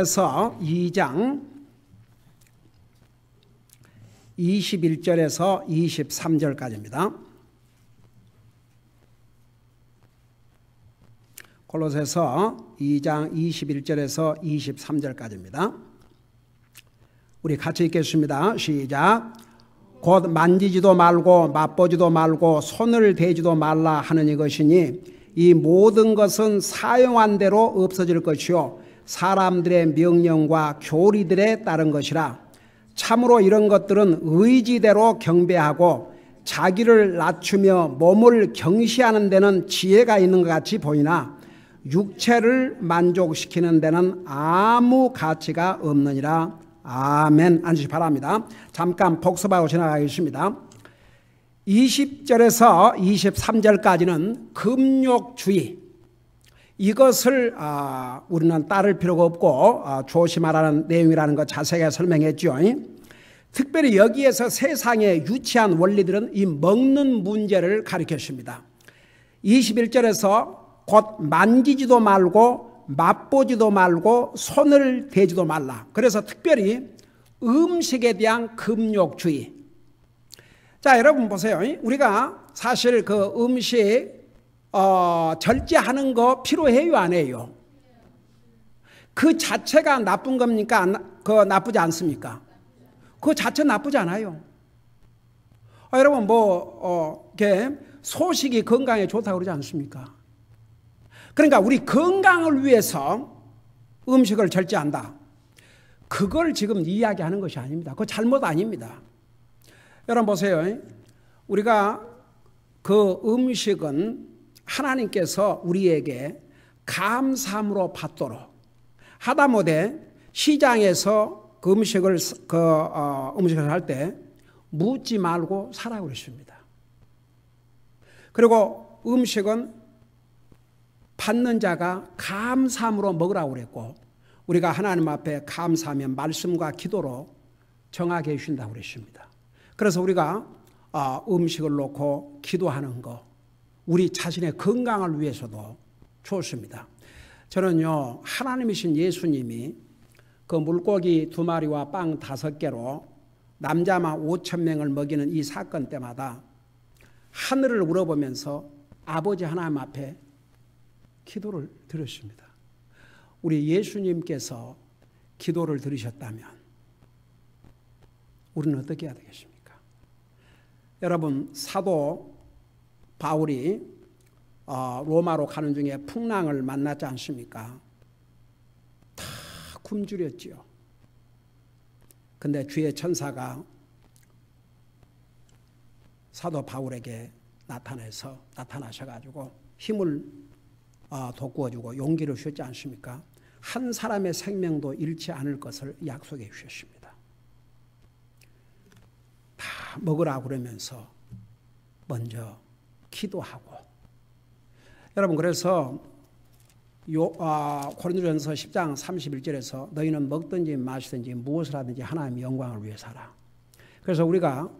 에서 2장 21절에서 23절까지입니다. 골로새서 2장 21절에서 23절까지입니다. 우리 같이 읽겠습니다. 시작. 곧 만지지도 말고 맛보지도 말고 손을 대지도 말라 하는 이것이니 이 모든 것은 사용한 대로 없어질 것이요 사람들의 명령과 교리들에 따른 것이라. 참으로 이런 것들은 의지대로 경배하고 자기를 낮추며 몸을 경시하는 데는 지혜가 있는 것 같이 보이나 육체를 만족시키는 데는 아무 가치가 없느니라. 아멘. 앉으시 바랍니다. 잠깐 복습하고 지나가겠습니다. 20절에서 23절까지는 금욕주의, 이것을 우리는 따를 필요가 없고 조심하라는 내용이라는 것 자세하게 설명했죠. 특별히 여기에서 세상의 유치한 원리들은 이 먹는 문제를 가리켰습니다. 21절에서 곧 만지지도 말고 맛보지도 말고 손을 대지도 말라. 그래서 특별히 음식에 대한 금욕주의. 자, 여러분 보세요. 우리가 사실 그 음식 절제하는 거 필요해요, 안 해요? 그 자체가 나쁜 겁니까? 나쁘지 않습니까? 그 자체 나쁘지 않아요. 여러분 이렇게 소식이 건강에 좋다고 그러지 않습니까? 그러니까 우리 건강을 위해서 음식을 절제한다. 그걸 지금 이야기하는 것이 아닙니다. 그거 잘못 아닙니다. 여러분 보세요. 우리가 그 음식은 하나님께서 우리에게 감사함으로 받도록, 하다못해 시장에서 그 음식을 살 때 묻지 말고 사라고 그랬습니다. 그리고 음식은 받는 자가 감사함으로 먹으라고 그랬고, 우리가 하나님 앞에 감사하면 말씀과 기도로 정하게 해주신다고 그랬습니다. 그래서 우리가 음식을 놓고 기도하는 거, 우리 자신의 건강을 위해서도 좋습니다. 저는요, 하나님이신 예수님이 그 물고기 2마리와 빵 5개로 남자만 5,000명을 먹이는 이 사건 때마다 하늘을 우러보면서 아버지 하나님 앞에 기도를 드렸습니다. 우리 예수님께서 기도를 들으셨다면 우리는 어떻게 해야 되겠습니까? 여러분, 사도 바울이 로마로 가는 중에 풍랑을 만났지 않습니까? 다 굶주렸지요. 근데 주의 천사가 사도 바울에게 나타나셔가지고 힘을 돋구어주고 용기를 주셨지 않습니까? 한 사람의 생명도 잃지 않을 것을 약속해 주셨습니다. 다 먹으라고 그러면서 먼저 기도하고. 여러분, 그래서 고린도전서 10장 31절에서 너희는 먹든지 마시든지 무엇을 하든지 하나님의 영광을 위해 살아. 그래서 우리가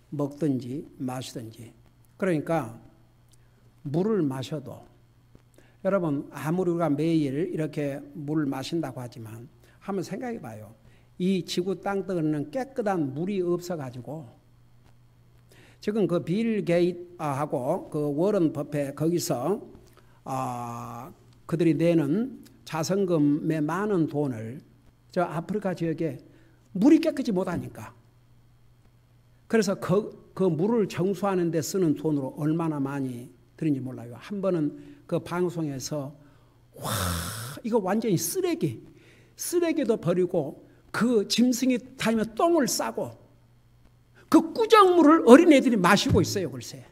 먹든지 마시든지, 그러니까 물을 마셔도, 여러분 아무리 우리가 매일 이렇게 물을 마신다고 하지만 한번 생각해 봐요. 이 지구 땅덩어리는 깨끗한 물이 없어가지고, 지금 그 빌 게이츠하고 그 워런 버핏 거기서 그들이 내는 자선금의 많은 돈을 저 아프리카 지역에 물이 깨끗이 못하니까, 그래서 그 물을 정수하는 데 쓰는 돈으로 얼마나 많이 드는지 몰라요. 한 번은 그 방송에서 와, 이거 완전히 쓰레기도 버리고 그 짐승이 다니면 똥을 싸고 그 꾸정물을 어린애들이 마시고 있어요, 글쎄.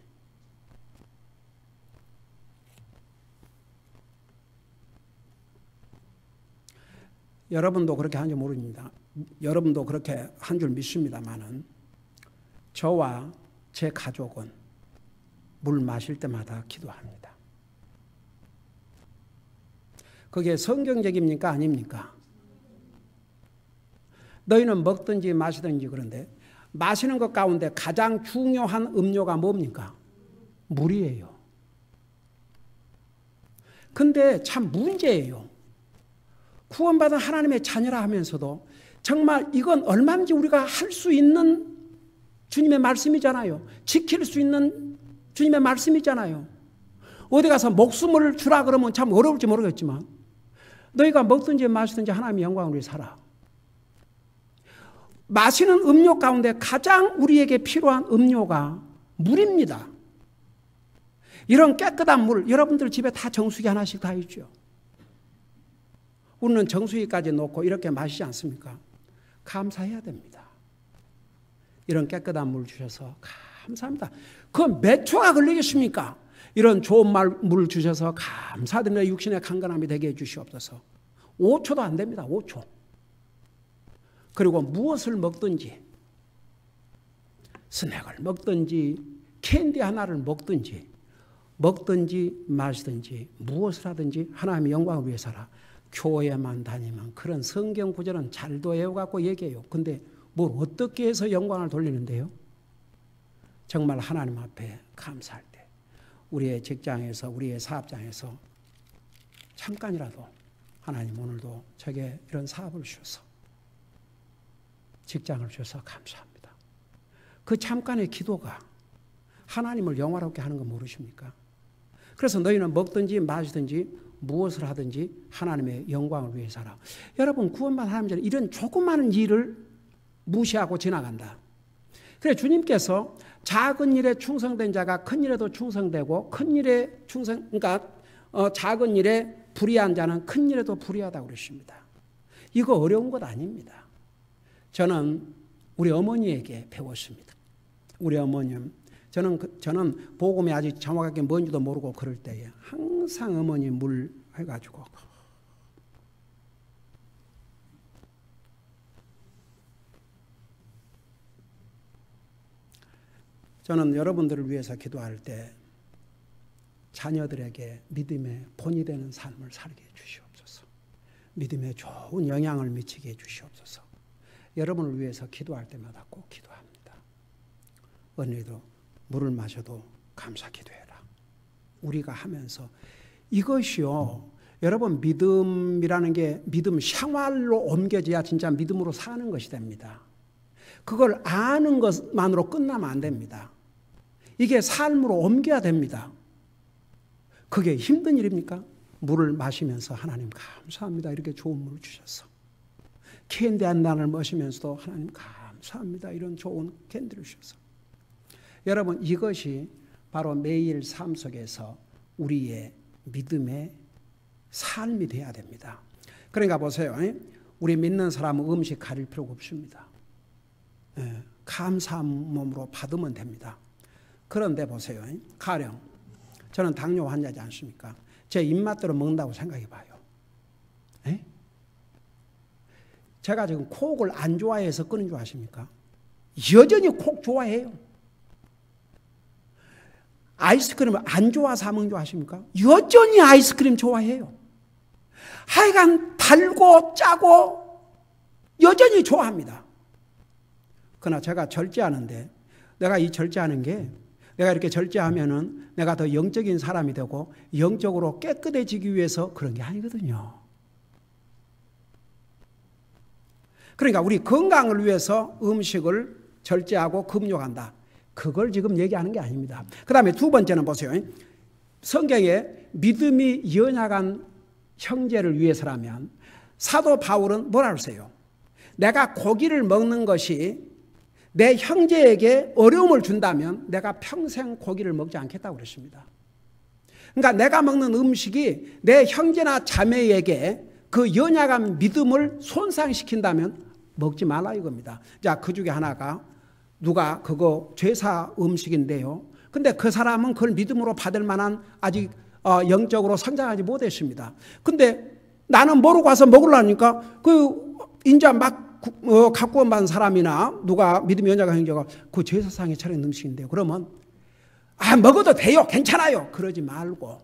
여러분도 그렇게 하는지 모릅니다. 여러분도 그렇게 한 줄 믿습니다만은 저와 제 가족은 물 마실 때마다 기도합니다. 그게 성경적입니까? 아닙니까? 너희는 먹든지 마시든지, 그런데 마시는 것 가운데 가장 중요한 음료가 뭡니까? 물이에요. 근데 참 문제예요. 구원받은 하나님의 자녀라 하면서도 정말 이건 얼마든지 우리가 할 수 있는 주님의 말씀이잖아요. 지킬 수 있는 주님의 말씀이잖아요. 어디 가서 목숨을 주라 그러면 참 어려울지 모르겠지만 너희가 먹든지 마시든지 하나님의 영광을 위해 살아. 마시는 음료 가운데 가장 우리에게 필요한 음료가 물입니다. 이런 깨끗한 물, 여러분들 집에 다 정수기 하나씩 다 있죠. 우리는 정수기까지 놓고 이렇게 마시지 않습니까? 감사해야 됩니다. 이런 깨끗한 물 주셔서 감사합니다. 그건 몇 초가 걸리겠습니까? 이런 좋은 물 주셔서 감사드립니다. 육신의 강건함이 되게 해주시옵소서. 5초도 안 됩니다. 5초. 그리고 무엇을 먹든지 스낵을 먹든지 캔디 하나를 먹든지 마시든지 무엇을 하든지 하나님의 영광을 위해 살아. 교회만 다니면 그런 성경 구절은 잘도 외워갖고 얘기해요. 근데 뭘 어떻게 해서 영광을 돌리는데요? 정말 하나님 앞에 감사할 때 우리의 직장에서 우리의 사업장에서 잠깐이라도 하나님 오늘도 저에게 이런 사업을 주셔서 직장을 주셔서 감사합니다. 그 잠깐의 기도가 하나님을 영화롭게 하는 거 모르십니까? 그래서 너희는 먹든지 마시든지 무엇을 하든지 하나님의 영광을 위해 살아. 여러분 구원받은 하나님들은 이런 조그마한 일을 무시하고 지나간다. 그래 주님께서 작은 일에 충성된 자가 큰 일에도 충성되고 큰 일에 그러니까 작은 일에 불의한 자는 큰 일에도 불의하다고 그러십니다. 이거 어려운 것 아닙니다. 저는 우리 어머니에게 배웠습니다. 우리 어머님 저는 복음이 아직 정확하게 뭔지도 모르고 그럴 때에 항상 어머니 물 해가지고 저는 여러분들을 위해서 기도할 때 자녀들에게 믿음의 본이 되는 삶을 살게 해주시옵소서. 믿음에 좋은 영향을 미치게 해주시옵소서. 여러분을 위해서 기도할 때마다 꼭 기도합니다. 언니도 물을 마셔도 감사 기도해라. 우리가 하면서 이것이요. 여러분 믿음이라는 게 믿음 생활로 옮겨져야 진짜 믿음으로 사는 것이 됩니다. 그걸 아는 것만으로 끝나면 안 됩니다. 이게 삶으로 옮겨야 됩니다. 그게 힘든 일입니까? 물을 마시면서 하나님 감사합니다. 이렇게 좋은 물을 주셔서. 캔디 한 잔을 마시면서도 하나님 감사합니다. 이런 좋은 캔디를 주셔서. 여러분 이것이 바로 매일 삶 속에서 우리의 믿음의 삶이 돼야 됩니다. 그러니까 보세요. 우리 믿는 사람은 음식 가릴 필요가 없습니다. 감사한 몸으로 받으면 됩니다. 그런데 보세요. 가령 저는 당뇨 환자지 않습니까? 제 입맛대로 먹는다고 생각해 봐요. 제가 지금 콕을 안 좋아해서 끊은 줄 아십니까? 여전히 콕 좋아해요. 아이스크림을 안 좋아서 먹는 줄 아십니까? 여전히 아이스크림 좋아해요. 하여간 달고 짜고 여전히 좋아합니다. 그러나 제가 절제하는데 내가 이 절제하는 게 내가 이렇게 절제하면은 내가 더 영적인 사람이 되고 영적으로 깨끗해지기 위해서 그런 게 아니거든요. 그러니까 우리 건강을 위해서 음식을 절제하고 금욕한다. 그걸 지금 얘기하는 게 아닙니다. 그 다음에 두 번째는 보세요. 성경에 믿음이 연약한 형제를 위해서라면 사도 바울은 뭐라고 하세요? 내가 고기를 먹는 것이 내 형제에게 어려움을 준다면 내가 평생 고기를 먹지 않겠다고 그랬습니다. 그러니까 내가 먹는 음식이 내 형제나 자매에게 그 연약한 믿음을 손상시킨다면 먹지 말라 이겁니다. 자, 그 중에 하나가 누가 그거 제사 음식인데요. 근데 그 사람은 그걸 믿음으로 받을 만한 아직 영적으로 성장하지 못했습니다. 근데 나는 모르고 와서 먹으려니까 그 이제 막 갖고 받은 사람이나 누가 믿음이 연약한 형제가 그 제사상에 차린 음식인데요. 그러면 먹어도 돼요. 괜찮아요. 그러지 말고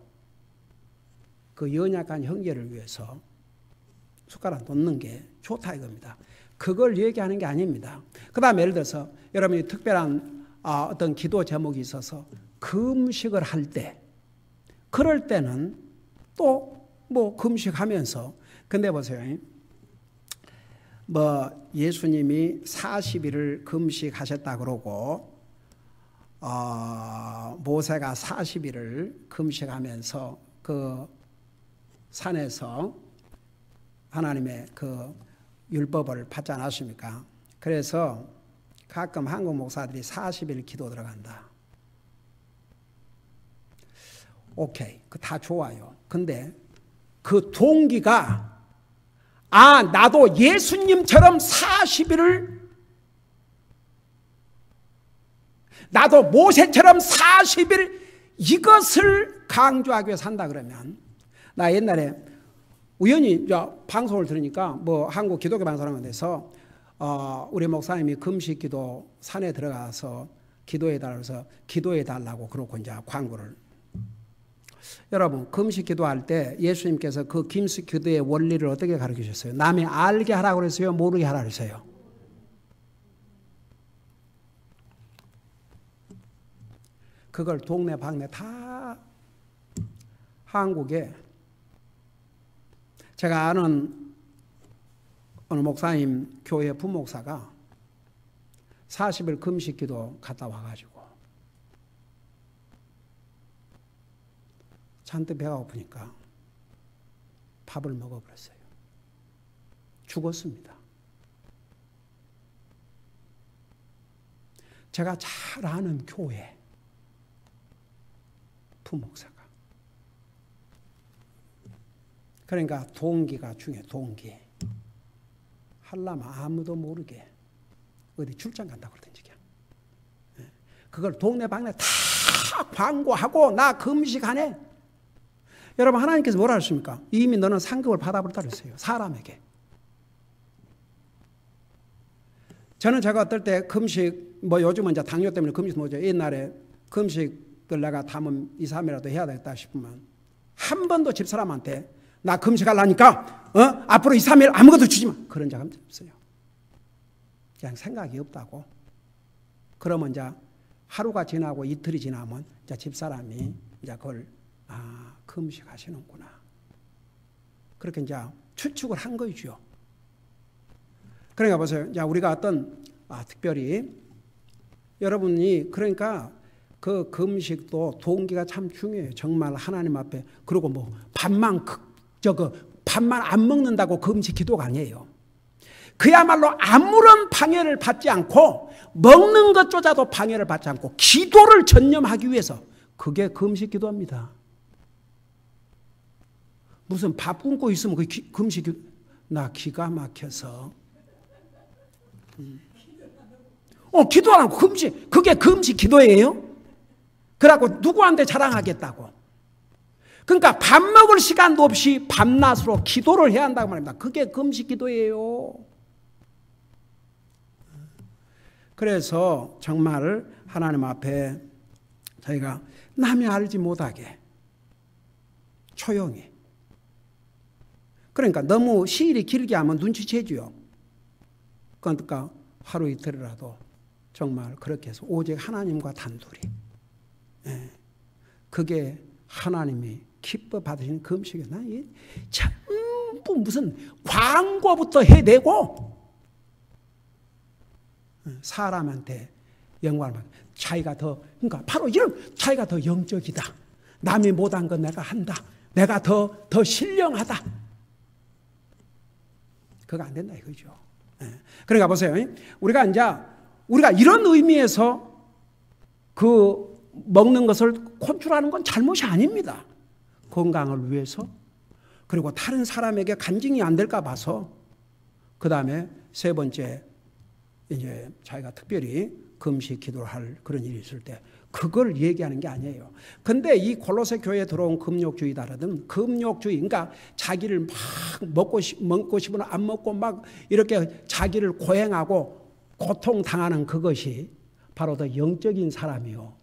그 연약한 형제를 위해서 숟가락 놓는 게 좋다 이겁니다. 그걸 얘기하는 게 아닙니다. 그 다음에 예를 들어서 여러분이 특별한 어떤 기도 제목이 있어서 금식을 할 때 그럴 때는 또 뭐 금식하면서 근데 보세요. 뭐 예수님이 40일을 금식하셨다 그러고 모세가 40일을 금식하면서 그 산에서 하나님의 그 율법을 받지 않았습니까? 그래서 가끔 한국 목사들이 40일 기도 들어간다. 오케이, 그 다 좋아요. 근데 그 동기가 나도 예수님처럼 40일을 나도 모세처럼 40일 이것을 강조하기 위해 산다 그러면 나 옛날에 우연히 방송을 들으니까 뭐 한국 기독교 방송하는 데서 우리 목사님이 금식기도 산에 들어가서 기도해달라고 기도해달라고 그러고 이제 광고를 여러분 금식기도할 때 예수님께서 그 금식기도의 원리를 어떻게 가르치셨어요? 남이 알게 하라고 그랬어요? 모르게 하라고 그랬어요? 그걸 동네 방네 다 한국에 제가 아는 어느 목사님 교회 부목사가 40일 금식기도 갔다 와가지고 잔뜩 배가 고프니까 밥을 먹어버렸어요. 죽었습니다. 제가 잘 아는 교회 부목사가. 그러니까 동기가 중요해. 동기. 하려면 아무도 모르게 어디 출장 간다고 그러든지 그걸 동네 방네 다 광고하고 나 금식하네. 여러분 하나님께서 뭐라 하십니까? 이미 너는 상급을 받아버렸다 그랬어요. 사람에게. 저는 제가 어떨 때 금식 뭐 요즘은 이제 당뇨 때문에 금식 뭐죠. 옛날에 금식을 내가 담은 2, 3일이라도 해야 되겠다 싶으면 한 번도 집사람한테 나 금식하려니까 앞으로 2, 3일 아무것도 주지 마. 그런 적 없어요. 그냥 생각이 없다고. 그러면 이제 하루가 지나고 이틀이 지나면 이제 집사람이 이제 그걸 금식하시는구나. 그렇게 이제 추측을 한 거죠. 그러니까 보세요. 이제 우리가 어떤 특별히 여러분이 그러니까 그 금식도 동기가 참 중요해요. 정말 하나님 앞에. 그리고 뭐 밥만 안 먹는다고 금식 기도가 아니에요. 그야말로 아무런 방해를 받지 않고 먹는 것조차도 방해를 받지 않고 기도를 전념하기 위해서 그게 금식 기도입니다. 무슨 밥 굶고 있으면 그 금식 기도 나 기가 막혀서 기도 안 하고 금식 그게 금식 기도예요? 그래갖고 누구한테 자랑하겠다고. 그러니까 밥 먹을 시간도 없이 밤낮으로 기도를 해야 한다고 말합니다. 그게 금식 기도예요. 그래서 정말 하나님 앞에 저희가 남이 알지 못하게 조용히. 그러니까 너무 시일이 길게 하면 눈치채지요. 그러니까 하루 이틀이라도 정말 그렇게 해서 오직 하나님과 단둘이. 그게 하나님이 기뻐 받으시는 금식이에요. 전부 무슨 광고부터 해내고 사람한테 영광을 받고 자기가 더 그러니까 바로 이런 자기가 더 영적이다. 남이 못한 건 내가 한다. 내가 더 신령하다. 그거 안 된다 이거죠. 그러니까 보세요. 우리가 이런 의미에서 그 먹는 것을 컨트롤하는 건 잘못이 아닙니다. 건강을 위해서 그리고 다른 사람에게 간증이 안 될까 봐서 그 다음에 세 번째 이제 자기가 특별히 금식 기도를 할 그런 일이 있을 때 그걸 얘기하는 게 아니에요. 근데 이 골로새 교회에 들어온 금욕주의다라든 금욕주의 그러니까 자기를 막 먹고 싶으면 안 먹고 막 이렇게 자기를 고행하고 고통당하는 그것이 바로 더 영적인 사람이요.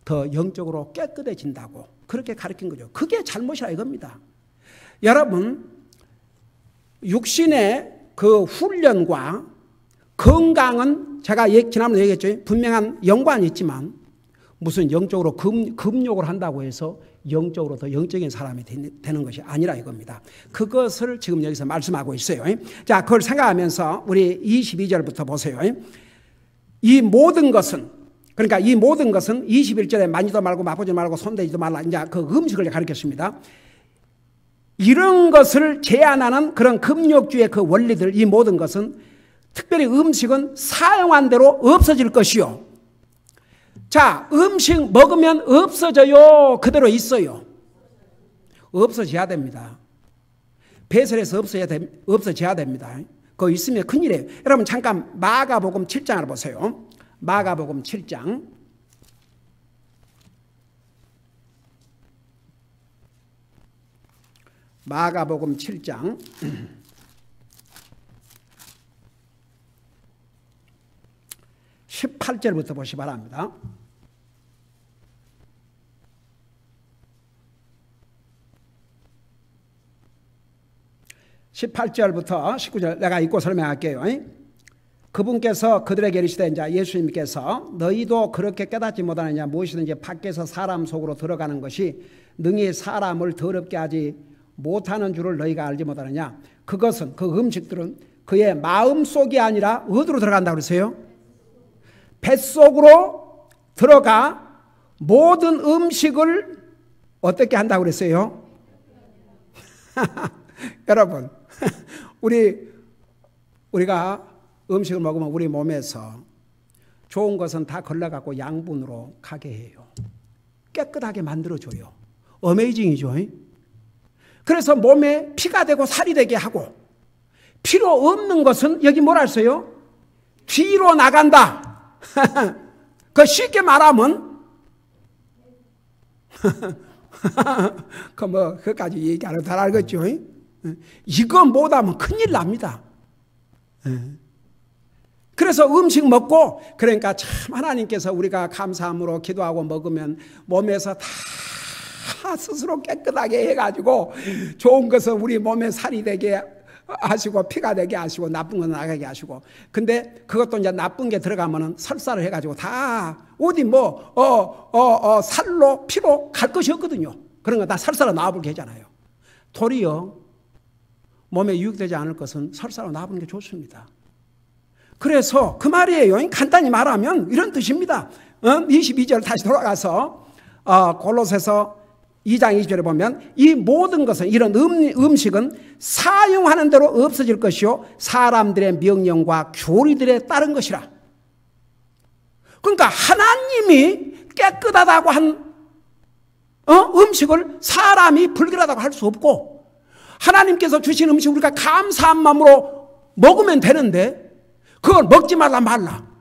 더 영적으로 깨끗해진다고 그렇게 가르친 거죠. 그게 잘못이라 이겁니다. 여러분 육신의 그 훈련과 건강은 제가 지난번에 얘기했죠. 분명한 연관이 있지만 무슨 영적으로 금욕을 한다고 해서 영적으로 더 영적인 사람이 되는 것이 아니라 이겁니다. 그것을 지금 여기서 말씀하고 있어요. 자, 그걸 생각하면서 우리 22절부터 보세요. 이 모든 것은, 그러니까 이 모든 것은 21절에 만지도 말고 맛보지 말고 손대지도 말라, 이제 그 음식을 가르쳤습니다. 이런 것을 제한하는 그런 금욕주의 그 원리들, 이 모든 것은 특별히 음식은 사용한 대로 없어질 것이요. 자, 음식 먹으면 없어져요? 그대로 있어요? 없어져야 됩니다. 배설해서 없어져야 됩니다. 그거 있으면 큰일이에요. 여러분 잠깐 마가복음 7장을 보세요. 마가복음 7장. 마가복음 7장 18절부터 보시 바랍니다. 18절부터 19절 내가 읽고 설명할게요. 그분께서 그들에게 이르시되, 이제 예수님께서 너희도 그렇게 깨닫지 못하느냐, 무엇이든지 밖에서 사람 속으로 들어가는 것이 능히 사람을 더럽게 하지 못하는 줄을 너희가 알지 못하느냐. 그것은, 그 음식들은 그의 마음속이 아니라 어디로 들어간다고 그러세요? 뱃속으로 들어가 모든 음식을 어떻게 한다고 그랬어요? 여러분, 우리가 음식을 먹으면 우리 몸에서 좋은 것은 다 걸러갖고 양분으로 가게 해요. 깨끗하게 만들어줘요. 어메이징이죠. 그래서 몸에 피가 되고 살이 되게 하고, 필요 없는 것은 여기 뭐라 했어요? 뒤로 나간다. 그 쉽게 말하면 그까지 얘기 안 해도 다 알겠죠. 이거 못하면 큰일 납니다. 그래서 음식 먹고, 그러니까 참 하나님께서 우리가 감사함으로 기도하고 먹으면 몸에서 다 스스로 깨끗하게 해가지고 좋은 것은 우리 몸에 살이 되게 하시고 피가 되게 하시고 나쁜 건 나가게 하시고, 근데 그것도 이제 나쁜 게 들어가면은 설사를 해가지고 다 어디 살로 피로 갈 것이 없거든요. 그런 거 다 설사로 나와버리게 하잖아요. 도리어 몸에 유익되지 않을 것은 설사로 나와버리는 게 좋습니다. 그래서 그 말이에요. 간단히 말하면 이런 뜻입니다. 22절 다시 돌아가서 골로새서 2장 20절에 보면 이 모든 것은, 이런 음식은 사용하는 대로 없어질 것이요 사람들의 명령과 교리들에 따른 것이라. 그러니까 하나님이 깨끗하다고 한 음식을 사람이 불결하다고 할 수 없고, 하나님께서 주신 음식 우리가 감사한 마음으로 먹으면 되는데 그걸 먹지 말라.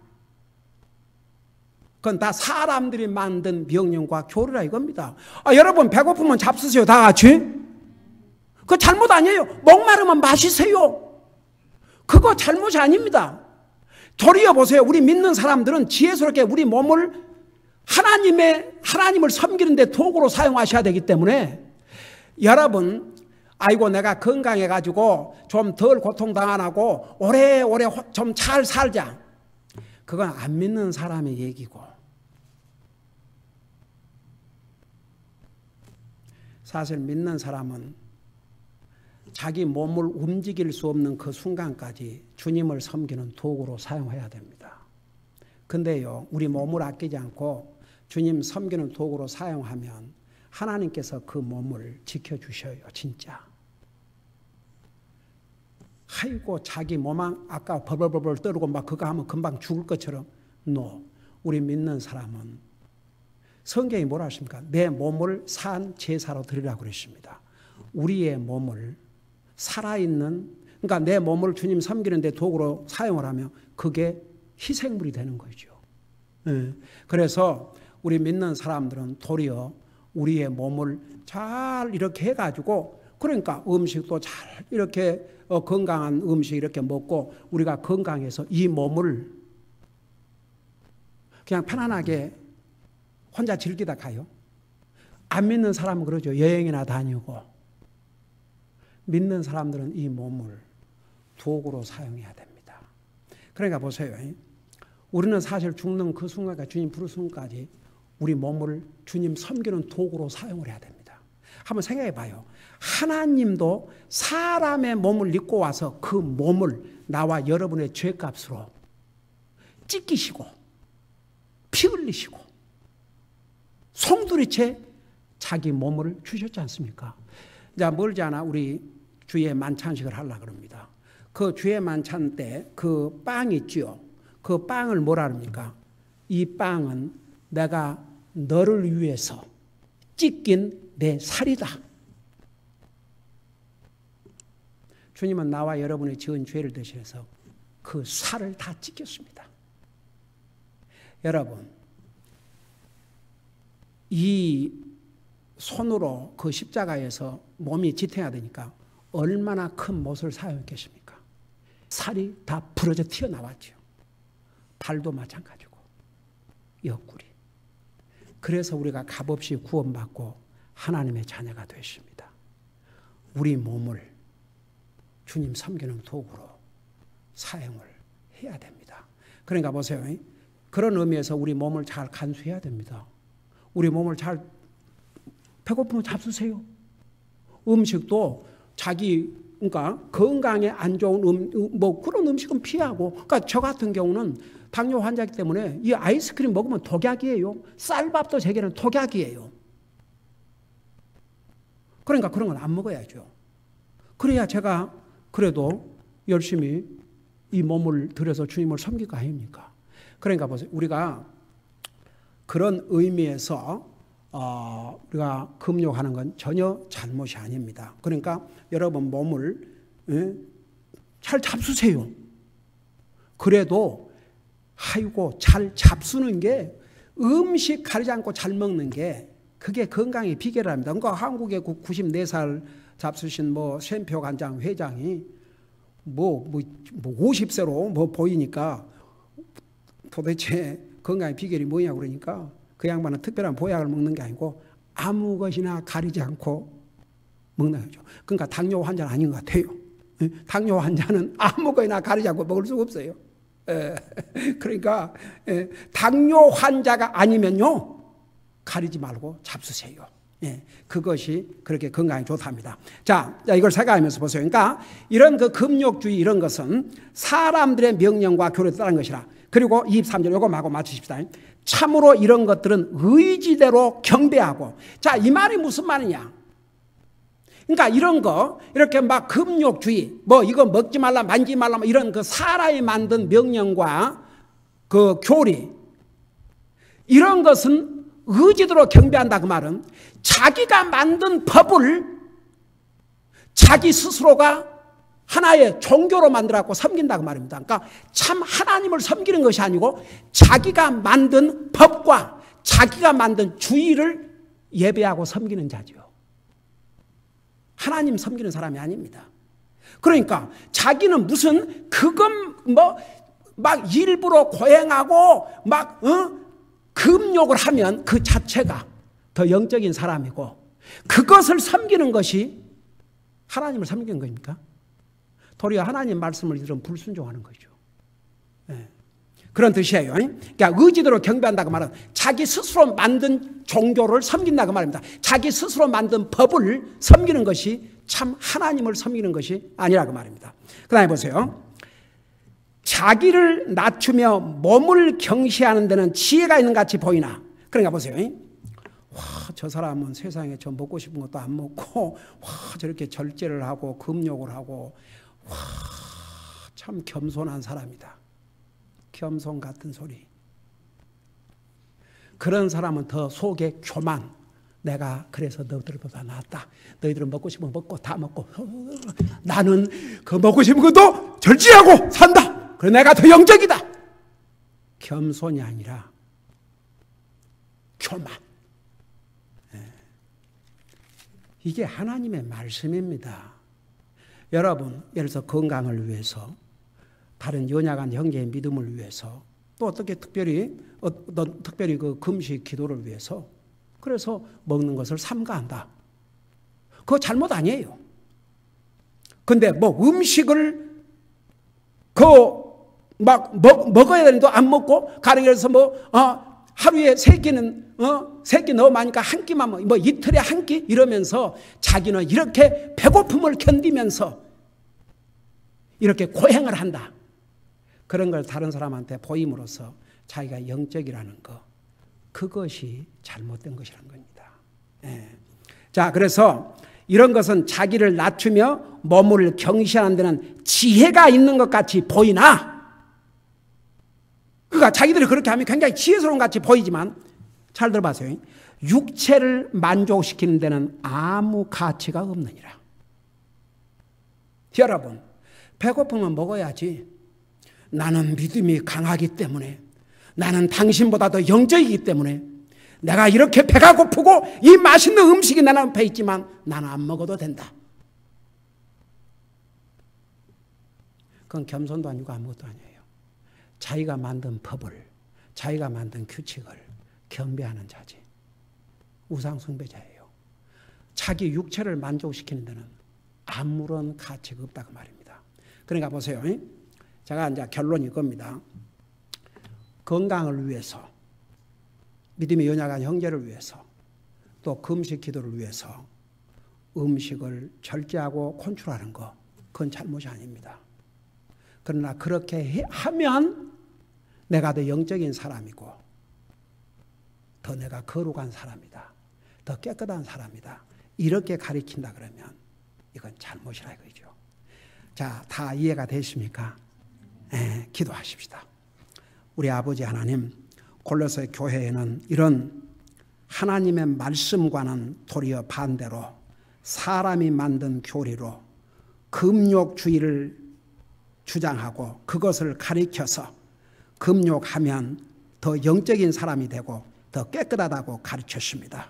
그건 다 사람들이 만든 명령과 교리라 이겁니다. 여러분 배고프면 잡수세요. 다 같이. 그거 잘못 아니에요. 목마르면 마시세요. 그거 잘못이 아닙니다. 도리어 보세요. 우리 믿는 사람들은 지혜스럽게 우리 몸을 하나님을 섬기는 데 도구로 사용하셔야 되기 때문에, 여러분 아이고 내가 건강해가지고 좀 덜 고통당 안 하고 오래오래 좀 잘 살자, 그건 안 믿는 사람의 얘기고, 사실 믿는 사람은 자기 몸을 움직일 수 없는 그 순간까지 주님을 섬기는 도구로 사용해야 됩니다. 근데요, 우리 몸을 아끼지 않고 주님 섬기는 도구로 사용하면 하나님께서 그 몸을 지켜주셔요. 진짜. 아이고 자기 몸만 아까 벌벌벌 떨고 막 그거 하면 금방 죽을 것처럼, 우리 믿는 사람은 성경이 뭐라 하십니까? 내 몸을 산 제사로 드리라고 그랬습니다. 우리의 몸을 살아있는, 그러니까 내 몸을 주님 섬기는 데 도구로 사용을 하면 그게 희생물이 되는 거죠. 그래서 우리 믿는 사람들은 도리어 우리의 몸을 잘 이렇게 해가지고, 그러니까 음식도 잘 이렇게 건강한 음식 이렇게 먹고 우리가 건강해서 이 몸을 그냥 편안하게 혼자 즐기다 가요. 안 믿는 사람은 그러죠. 여행이나 다니고. 믿는 사람들은 이 몸을 도구로 사용해야 됩니다. 그러니까 보세요. 우리는 사실 죽는 그 순간까지, 주님 부르심까지 우리 몸을 주님 섬기는 도구로 사용을 해야 됩니다. 한번 생각해 봐요. 하나님도 사람의 몸을 입고 와서 그 몸을 나와 여러분의 죄값으로 찢기시고 피 흘리시고 송두리째 자기 몸을 주셨지 않습니까? 이제 멀지 않아 우리 주의 만찬식을 하려고 합니다. 그 주의 만찬 때 그 빵 있지요. 그 빵을 뭐라 합니까? 이 빵은 내가 너를 위해서 찢긴 내 살이다. 주님은 나와 여러분의 지은 죄를 대신해서 그 살을 다 찢겼습니다. 여러분, 이 손으로 그 십자가에서 몸이 지탱해야 되니까 얼마나 큰 못을 사용했겠습니까? 살이 다 부러져 튀어나왔죠. 발도 마찬가지고 옆구리. 그래서 우리가 값없이 구원받고 하나님의 자녀가 됐습니다. 우리 몸을 주님 섬기는 도구로 사용을 해야 됩니다. 그러니까 보세요. 그런 의미에서 우리 몸을 잘 간수해야 됩니다. 우리 몸을 잘 배고프면 잡수세요. 음식도 그러니까 건강에 안 좋은 뭐 그런 음식은 피하고. 그러니까 저 같은 경우는 당뇨 환자이기 때문에 이 아이스크림 먹으면 독약이에요. 쌀밥도 제게는 독약이에요. 그러니까 그런 건 안 먹어야죠. 그래야 제가 그래도 열심히 이 몸을 들여서 주님을 섬길 거 아닙니까? 그러니까 보세요. 우리가 그런 의미에서 우리가 금욕하는 건 전혀 잘못이 아닙니다. 그러니까 여러분 몸을 잘 잡수세요. 그래도 아이고 잘 잡수는 게 음식 가리지 않고 잘 먹는 게 그게 건강의 비결이랍니다. 그러니까 한국의 94살 잡수신 샘표 관장 회장이 50세로 보이니까 도대체 건강의 비결이 뭐냐 그러니까 그 양반은 특별한 보약을 먹는 게 아니고 아무 것이나 가리지 않고 먹는 거죠. 그러니까 당뇨 환자는 아닌 것 같아요. 당뇨 환자는 아무 것이나 가리지 않고 먹을 수가 없어요. 그러니까 당뇨 환자가 아니면요 가리지 말고 잡수세요. 그것이 그렇게 건강에 좋답니다. 자, 이걸 생각하면서 보세요. 그러니까 이런 그 금욕주의 이런 것은 사람들의 명령과 교례에 따른 것이라. 그리고 23절 이거 마고 맞추십시다. 참으로 이런 것들은 의지대로 경배하고. 자, 이 말이 무슨 말이냐? 그러니까 이런 거 이렇게 막 금욕주의 이거 먹지 말라 만지지 말라 이런 그 사람이 만든 명령과 그 교리 이런 것은 의지대로 경배한다 그 말은 자기가 만든 법을 자기 스스로가 하나의 종교로 만들어갖고 섬긴다 그 말입니다. 그러니까 참 하나님을 섬기는 것이 아니고 자기가 만든 법과 자기가 만든 주의를 예배하고 섬기는 자죠. 하나님 섬기는 사람이 아닙니다. 그러니까 자기는 무슨 그건 막 일부러 고행하고 막 금욕을 하면 그 자체가 더 영적인 사람이고 그것을 섬기는 것이 하나님을 섬기는 겁니까? 도리어 하나님 말씀을 들으면 불순종하는 거죠. 그런 뜻이에요. 그러니까 의지대로 경배한다고 말은 자기 스스로 만든 종교를 섬긴다고 말입니다. 자기 스스로 만든 법을 섬기는 것이 참 하나님을 섬기는 것이 아니라고 말입니다. 그 다음에 보세요. 자기를 낮추며 몸을 경시하는 데는 지혜가 있는 같이 보이나. 그러니까 보세요. 와, 저 사람은 세상에 저 먹고 싶은 것도 안 먹고 저렇게 절제를 하고 금욕을 하고 참 겸손한 사람이다. 겸손 같은 소리. 그런 사람은 더 속에 교만. 내가 그래서 너희들보다 낫다. 너희들은 먹고 싶은 거 먹고 다 먹고 나는 그 먹고 싶은 것도 절제하고 산다. 그래 내가 더 영적이다. 겸손이 아니라 교만. 이게 하나님의 말씀입니다. 여러분, 예를 들어서 건강을 위해서 다른 연약한 형제의 믿음을 위해서 또 어떻게 특별히 그 금식 기도를 위해서 그래서 먹는 것을 삼가한다. 그거 잘못 아니에요. 근데 음식을 먹어야 되는데 안 먹고 가령 해서 하루에 3끼는 세 끼 너무 많으니까 한 끼만 뭐 이틀에 한 끼 이러면서 자기는 이렇게 배고픔을 견디면서 이렇게 고행을 한다. 그런 걸 다른 사람한테 보임으로써 자기가 영적이라는 거, 그것이 잘못된 것이라는 겁니다. 예. 자, 그래서 이런 것은 자기를 낮추며 몸을 경시하는 데는 지혜가 있는 것 같이 보이나, 그러니까 자기들이 그렇게 하면 굉장히 지혜스러운 것 같이 보이지만, 잘 들어보세요. 육체를 만족시키는 데는 아무 가치가 없느니라. 여러분, 배고프면 먹어야지. 나는 믿음이 강하기 때문에, 나는 당신보다 더 영적이기 때문에 내가 이렇게 배가 고프고 이 맛있는 음식이 내 앞에 있지만 나는 안 먹어도 된다. 그건 겸손도 아니고 아무것도 아니에요. 자기가 만든 법을, 자기가 만든 규칙을 경배하는 자지. 우상숭배자예요. 자기 육체를 만족시키는 데는 아무런 가치가 없다고 말입니다. 그러니까 보세요. 제가 이제 결론이 이겁니다. 건강을 위해서, 믿음의 연약한 형제를 위해서, 또 금식 기도를 위해서 음식을 절제하고 컨트롤하는 거, 그건 잘못이 아닙니다. 그러나 그렇게 하면 내가 더 영적인 사람이고 더 내가 거룩한 사람이다, 더 깨끗한 사람이다, 이렇게 가리킨다 그러면 이건 잘못이라 이거죠. 자, 다 이해가 되십니까? 네, 기도하십시다. 우리 아버지 하나님, 골로새 교회에는 이런 하나님의 말씀과는 도리어 반대로 사람이 만든 교리로 금욕주의를 주장하고 그것을 가리켜서 금욕하면 더 영적인 사람이 되고 더 깨끗하다고 가르쳤습니다.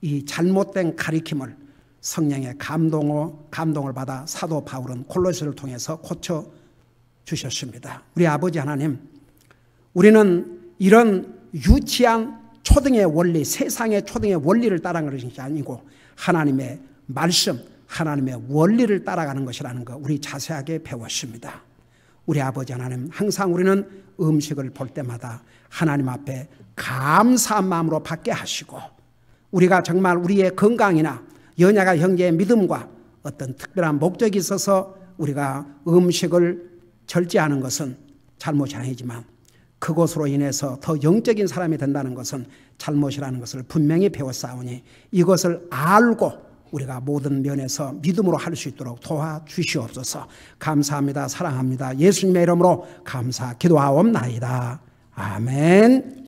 이 잘못된 가리킴을 성령의 감동을 받아 사도 바울은 골로새를 통해서 고쳐주셨습니다. 우리 아버지 하나님, 우리는 이런 유치한 초등의 원리, 세상의 초등의 원리를 따라가는 것이 아니고 하나님의 말씀, 하나님의 원리를 따라가는 것이라는 거 우리 자세하게 배웠습니다. 우리 아버지 하나님, 항상 우리는 음식을 볼 때마다 하나님 앞에 감사한 마음으로 받게 하시고, 우리가 정말 우리의 건강이나 연약한 형제의 믿음과 어떤 특별한 목적이 있어서 우리가 음식을 절제하는 것은 잘못이 아니지만 그것으로 인해서 더 영적인 사람이 된다는 것은 잘못이라는 것을 분명히 배웠사오니 이것을 알고 우리가 모든 면에서 믿음으로 할 수 있도록 도와주시옵소서. 감사합니다. 사랑합니다. 예수님의 이름으로 감사 기도하옵나이다. 아멘.